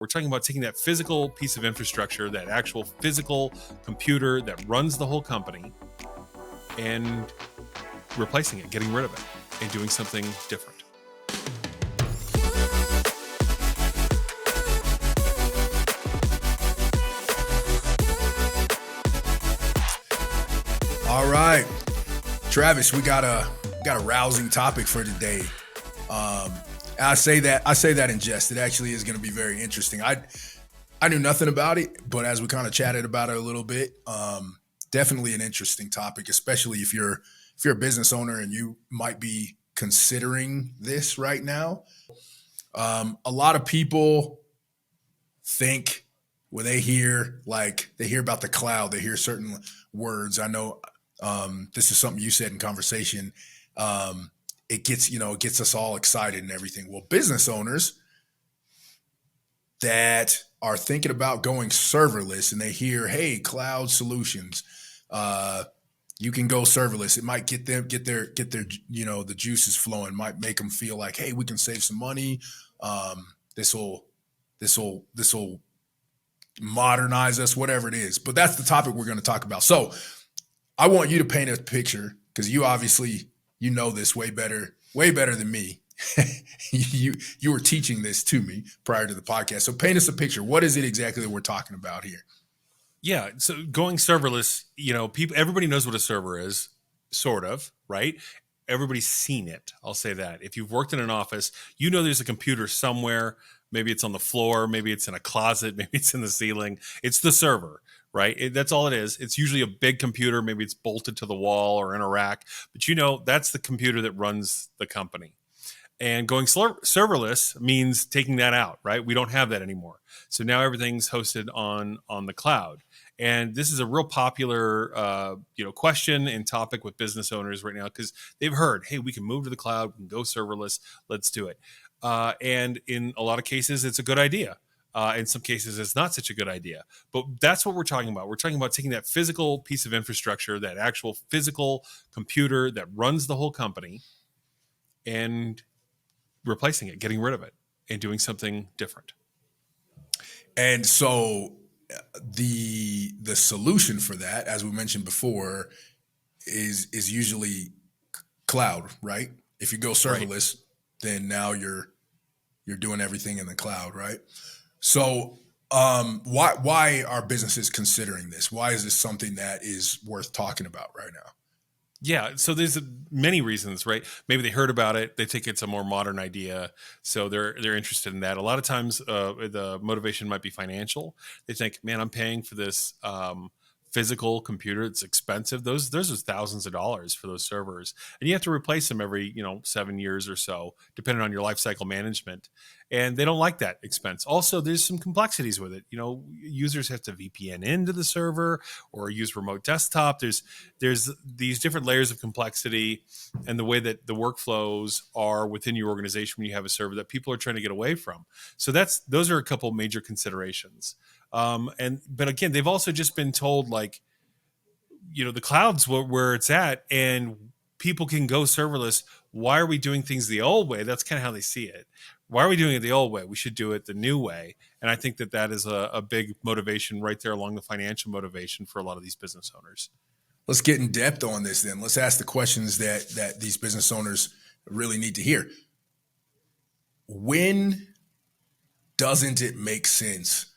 We're talking about taking that physical piece of infrastructure, that actual physical computer that runs the whole company, and replacing it, getting rid of it, and doing something different. All right, Travis, we got a rousing topic for today. I say that in jest. It actually is going to be very interesting. I knew nothing about it, but as we kind of chatted about it a little bit, definitely an interesting topic, especially if you're a business owner and you might be considering this right now. A lot of people think when they hear about the cloud, they hear certain words. I know this is something you said in conversation. It gets us all excited and everything. Well, business owners that are thinking about going serverless and they hear, hey, cloud solutions, you can go serverless. It might get their the juices flowing, might make them feel like, hey, we can save some money. This will modernize us, whatever it is. But that's the topic we're going to talk about. So I want you to paint a picture, because you obviously know this way better than me. you were teaching this to me prior to the podcast. So paint us a picture. What is it exactly that we're talking about here? Yeah. So going serverless, everybody knows what a server is, sort of, right? Everybody's seen it. I'll say that. If you've worked in an office, there's a computer somewhere. Maybe it's on the floor. Maybe it's in a closet. Maybe it's in the ceiling. It's the server, right? That's all it is. It's usually a big computer. Maybe it's bolted to the wall or in a rack. But that's the computer that runs the company. And going serverless means taking that out, right? We don't have that anymore. So now everything's hosted on the cloud. And this is a real popular question and topic with business owners right now, because they've heard, hey, we can move to the cloud, we can go serverless, let's do it. And in a lot of cases, it's a good idea. In some cases, it's not such a good idea. But that's what we're talking about. We're talking about taking that physical piece of infrastructure, that actual physical computer that runs the whole company, and replacing it, getting rid of it, and doing something different. And so the solution for that, as we mentioned before, is usually cloud, right? If you go serverless, right, then now you're doing everything in the cloud, right? So why are businesses considering this? Why is this something that is worth talking about right now? Yeah, so there's many reasons, right? Maybe they heard about it, they think it's a more modern idea, so they're interested in that. A lot of times, the motivation might be financial. They think, man, I'm paying for this physical computer. It's expensive. Those are thousands of dollars for those servers, and you have to replace them every 7 years or so, depending on your life cycle management. And they don't like that expense. Also, there's some complexities with it. Users have to VPN into the server or use remote desktop. There's these different layers of complexity, and the way that the workflows are within your organization when you have a server that people are trying to get away from. So those are a couple major considerations. But again, they've also just been told, the cloud's where it's at, and people can go serverless. Why are we doing things the old way? That's kind of how they see it. Why are we doing it the old way? We should do it the new way. And I think that is a big motivation right there along the financial motivation for a lot of these business owners. Let's get in depth on this then. Let's ask the questions that these business owners really need to hear. When doesn't it make sense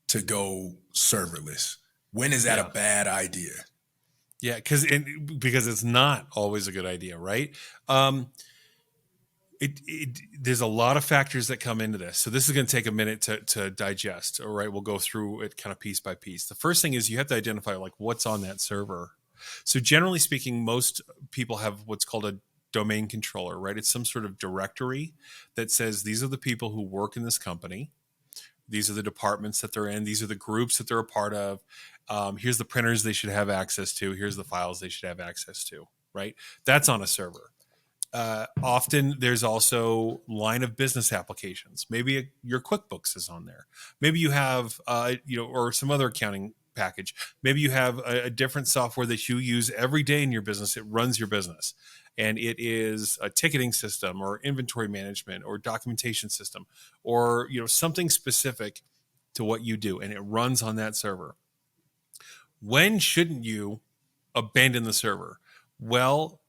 to go serverless? When is that a bad idea? Yeah, because it's not always a good idea, right? There's a lot of factors that come into this. So this is going to take a minute to digest. All right, we'll go through it kind of piece by piece. The first thing is you have to identify what's on that server. So generally speaking, most people have what's called a domain controller, right? It's some sort of directory that says these are the people who work in this company. These are the departments that they're in. These are the groups that they're a part of. Here's the printers they should have access to. Here's the files they should have access to, right? That's on a server. Often there's also line of business applications. Maybe your QuickBooks is on there. Maybe you have, or some other accounting package. Maybe you have a different software that you use every day in your business. It runs your business. and it is a ticketing system or inventory management or documentation system, or something specific to what you do, and it runs on that server, when shouldn't you abandon the server? Well,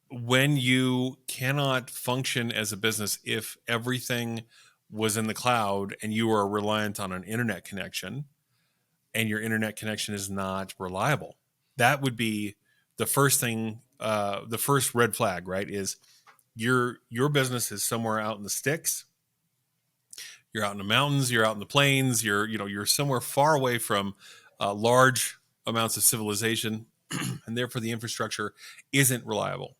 when you cannot function as a business if everything was in the cloud and you are reliant on an internet connection, and your internet connection is not reliable. That would be the first thing, the first red flag, right? Is your business is somewhere out in the sticks. You're out in the mountains. You're out in the plains. You're somewhere far away from large amounts of civilization, and therefore the infrastructure isn't reliable.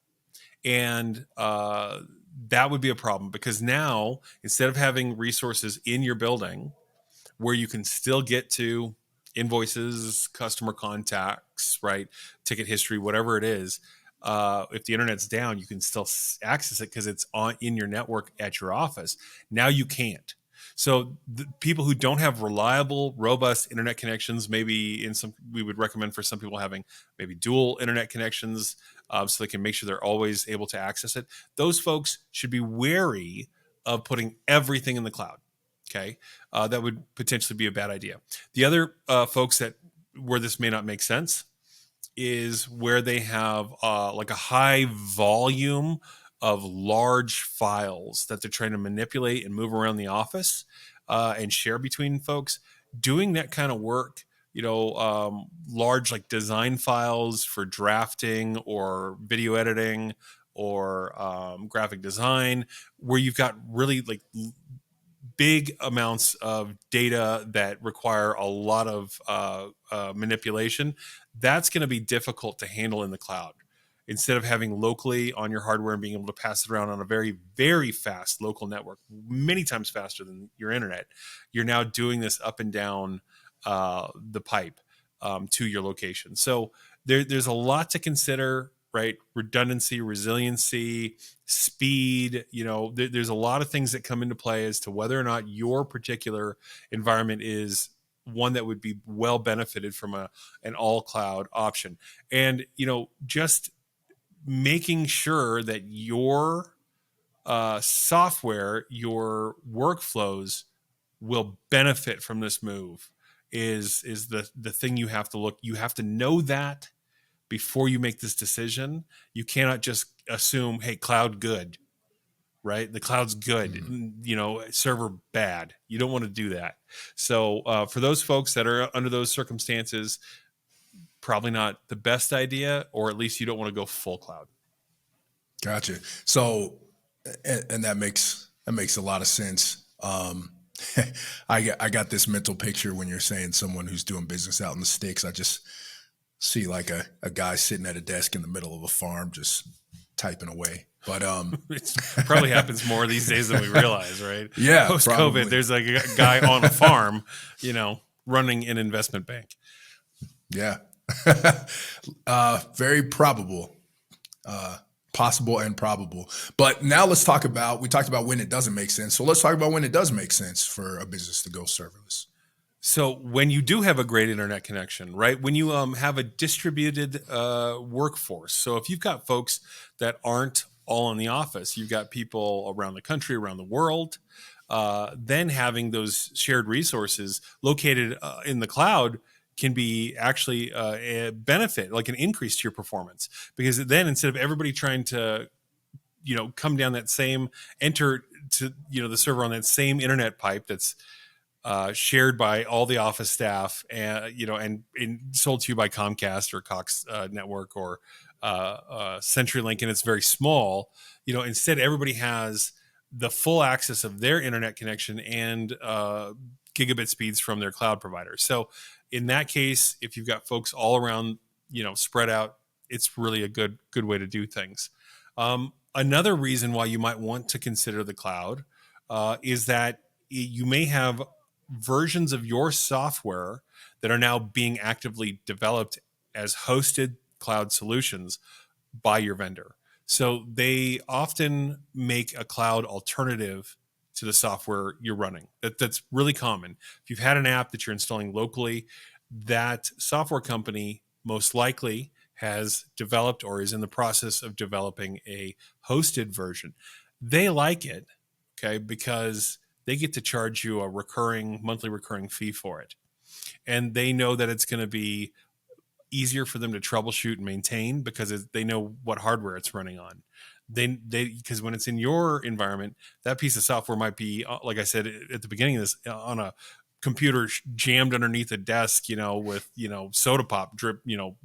And that would be a problem, because now, instead of having resources in your building where you can still get to invoices, customer contacts, right, ticket history, whatever it is, if the internet's down, you can still access it because it's in your network at your office. Now you can't. So the people who don't have reliable, robust internet connections, maybe we would recommend for some people having maybe dual internet connections, so they can make sure they're always able to access it. Those folks should be wary of putting everything in the cloud. Okay, that would potentially be a bad idea. The other folks where this may not make sense is where they have like a high volume of large files that they're trying to manipulate and move around the office and share between folks. Doing that kind of work, large like design files for drafting or video editing or graphic design, where you've got really like big amounts of data that require a lot of manipulation, that's going to be difficult to handle in the cloud. Instead of having locally on your hardware and being able to pass it around on a very, very fast local network, many times faster than your internet, you're now doing this up and down the pipe to your location. So there's a lot to consider, right? Redundancy, resiliency, speed. There's a lot of things that come into play as to whether or not your particular environment is one that would be well benefited from an all cloud option. And just making sure that your software, your workflows will benefit from this move is the thing you have to look. You have to know that before you make this decision. You cannot just assume, hey, cloud good, right? The cloud's good, server bad. You don't want to do that. So for those folks that are under those circumstances, probably not the best idea, or at least you don't want to go full cloud. Gotcha. So, and that makes a lot of sense. I got this mental picture when you're saying someone who's doing business out in the sticks. I just see like a guy sitting at a desk in the middle of a farm, just typing away. But it probably happens more these days than we realize, right? Yeah. Post COVID, there's like a guy on a farm, running an investment bank. Yeah. Very probable. Possible and probable. But now we talked about when it doesn't make sense. So let's talk about when it does make sense for a business to go serverless. So when you do have a great internet connection, right? When you have a distributed workforce. So if you've got folks that aren't all in the office, you've got people around the country, around the world, then having those shared resources located in the cloud can be actually a benefit, like an increase to your performance. Because then instead of everybody trying to, come down that same, enter to, the server on that same internet pipe that's shared by all the office staff, and and sold to you by Comcast or Cox Network or CenturyLink, and it's very small. Instead everybody has the full access of their internet connection and gigabit speeds from their cloud provider. So in that case, if you've got folks all around, spread out, it's really a good way to do things. Another reason why you might want to consider the cloud is that you may have versions of your software that are now being actively developed as hosted cloud solutions by your vendor. So they often make a cloud alternative to the software you're running. That's really common. If you've had an app that you're installing locally, that software company most likely has developed or is in the process of developing a hosted version. They like it, okay, because they get to charge you a monthly recurring fee for it. And they know that it's going to be easier for them to troubleshoot and maintain because they know what hardware it's running on. Because when it's in your environment, that piece of software might be, like I said at the beginning of this, on a computer jammed underneath a desk, with soda pop drip,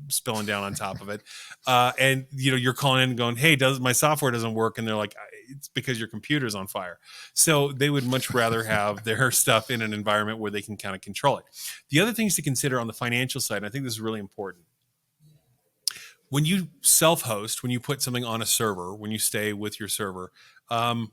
spilling down on top of it, and you're calling in and going, "Hey, does my software doesn't work?" And they're like, "It's because your computer's on fire." So they would much rather have their stuff in an environment where they can kind of control it. The other things to consider on the financial side, and I think this is really important. When you self-host, when you put something on a server, when you stay with your server, um,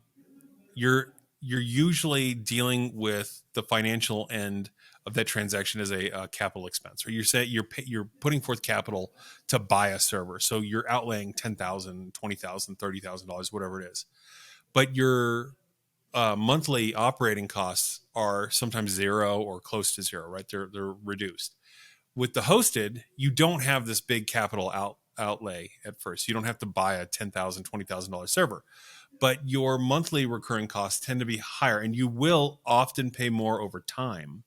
you're usually dealing with the financial end of that transaction as a capital expense, or you're putting forth capital to buy a server. So you're outlaying $10,000, $20,000, $30,000, whatever it is. But your monthly operating costs are sometimes zero or close to zero, right? They're reduced. With the hosted, you don't have this big capital outlay at first. You don't have to buy a $10,000, $20,000 server, but your monthly recurring costs tend to be higher, and you will often pay more over time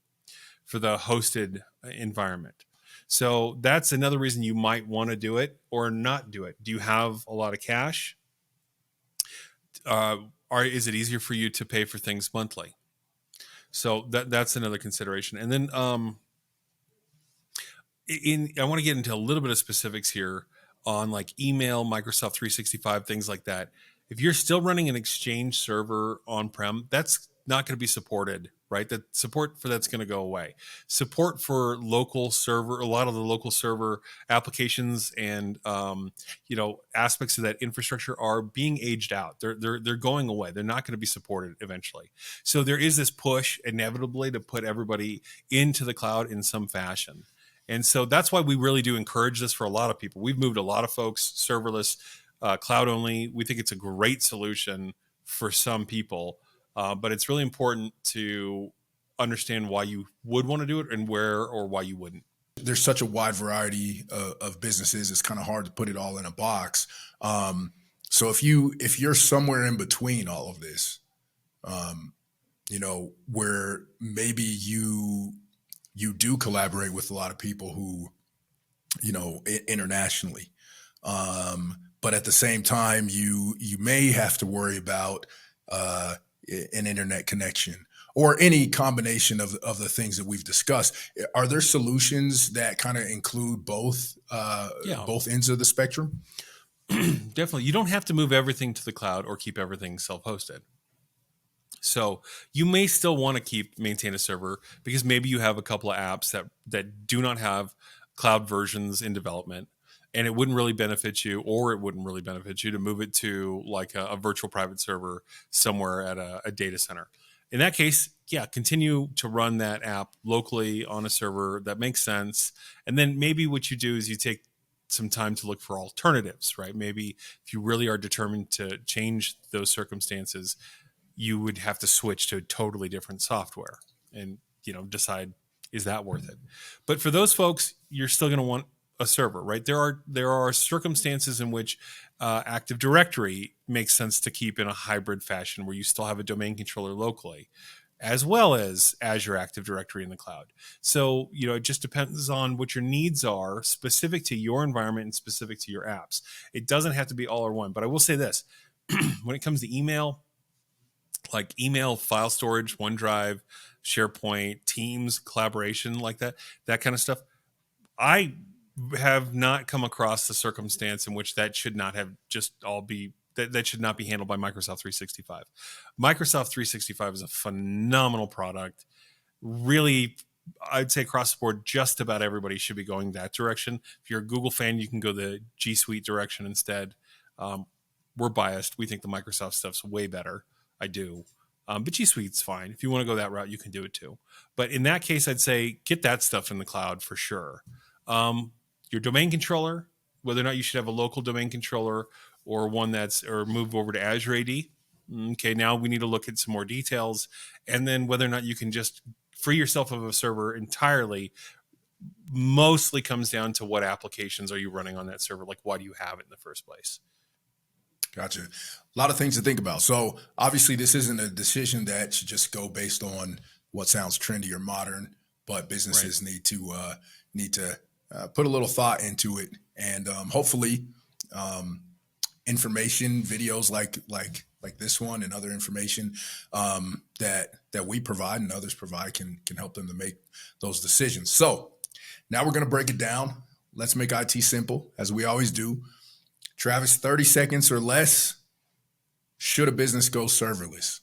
for the hosted environment. So that's another reason you might want to do it or not do it. Do you have a lot of cash? Is it easier for you to pay for things monthly? So that's another consideration. And then I want to get into a little bit of specifics here on like email, Microsoft 365, things like that. If you're still running an Exchange server on-prem, that's not going to be supported, right? That support for that's going to go away. Support for local server, a lot of the local server applications and aspects of that infrastructure are being aged out. They're going away. They're not going to be supported eventually. So there is this push inevitably to put everybody into the cloud in some fashion. And so that's why we really do encourage this for a lot of people. We've moved a lot of folks serverless, cloud only. We think it's a great solution for some people, but it's really important to understand why you would want to do it and where or why you wouldn't. There's such a wide variety of businesses. It's kind of hard to put it all in a box. So if you're somewhere in between all of this, where maybe you do collaborate with a lot of people who, internationally. But at the same time, you may have to worry about an internet connection or any combination of the things that we've discussed. Are there solutions that kind of include both ends of the spectrum? Definitely. You don't have to move everything to the cloud or keep everything self-hosted. So you may still want to maintain a server because maybe you have a couple of apps that do not have cloud versions in development, and it wouldn't really benefit you, or it wouldn't really benefit you to move it to like a virtual private server somewhere at a data center. In that case, yeah, continue to run that app locally on a server that makes sense. And then maybe what you do is you take some time to look for alternatives, right? Maybe if you really are determined to change those circumstances, you would have to switch to a totally different software and decide, is that worth it? But for those folks, you're still going to want a server, right? There are circumstances in which Active Directory makes sense to keep in a hybrid fashion where you still have a domain controller locally, as well as Azure Active Directory in the cloud. So, it just depends on what your needs are specific to your environment and specific to your apps. It doesn't have to be all or one, but I will say this, when it comes to email, like email, file storage, OneDrive, SharePoint, Teams, collaboration, like that kind of stuff, I have not come across the circumstance in which that should not have just all be that should not be handled by Microsoft 365. Microsoft 365 is a phenomenal product. Really, I'd say across the board, just about everybody should be going that direction. If you're a Google fan, you can go the G Suite direction instead. We're biased. We think the Microsoft stuff's way better. I do. But G Suite's fine. If you want to go that route, you can do it too. But in that case, I'd say get that stuff in the cloud for sure. Your domain controller, whether or not you should have a local domain controller or one or move over to Azure AD. Okay, now we need to look at some more details. And then whether or not you can just free yourself of a server entirely, mostly comes down to what applications are you running on that server? Like, why do you have it in the first place? Gotcha. A lot of things to think about. So obviously, this isn't a decision that should just go based on what sounds trendy or modern, but businesses need to put a little thought into it, and hopefully, information videos like this one and other information that we provide and others provide can help them to make those decisions. So now we're going to break it down. Let's make IT simple, as we always do. Travis, 30 seconds or less. Should a business go serverless?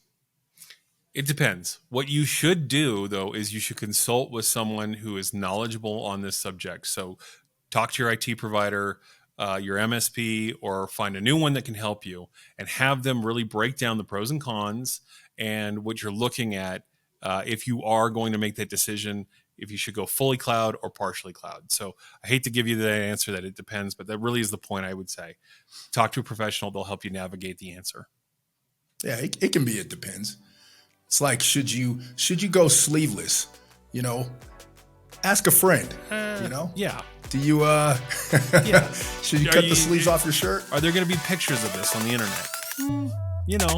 It depends. What you should do, though, is you should consult with someone who is knowledgeable on this subject. So talk to your IT provider, your MSP, or find a new one that can help you, and have them really break down the pros and cons and what you're looking at if you are going to make that decision, if you should go fully cloud or partially cloud. So I hate to give you that answer that it depends, but that really is the point. I would say talk to a professional. They'll help you navigate the answer. Yeah, it can be, it depends. It's like, should you go sleeveless? You know, ask a friend, you know? Yeah. Do you, Yeah. should you cut the sleeves off your shirt? Are there going to be pictures of this on the internet? You know.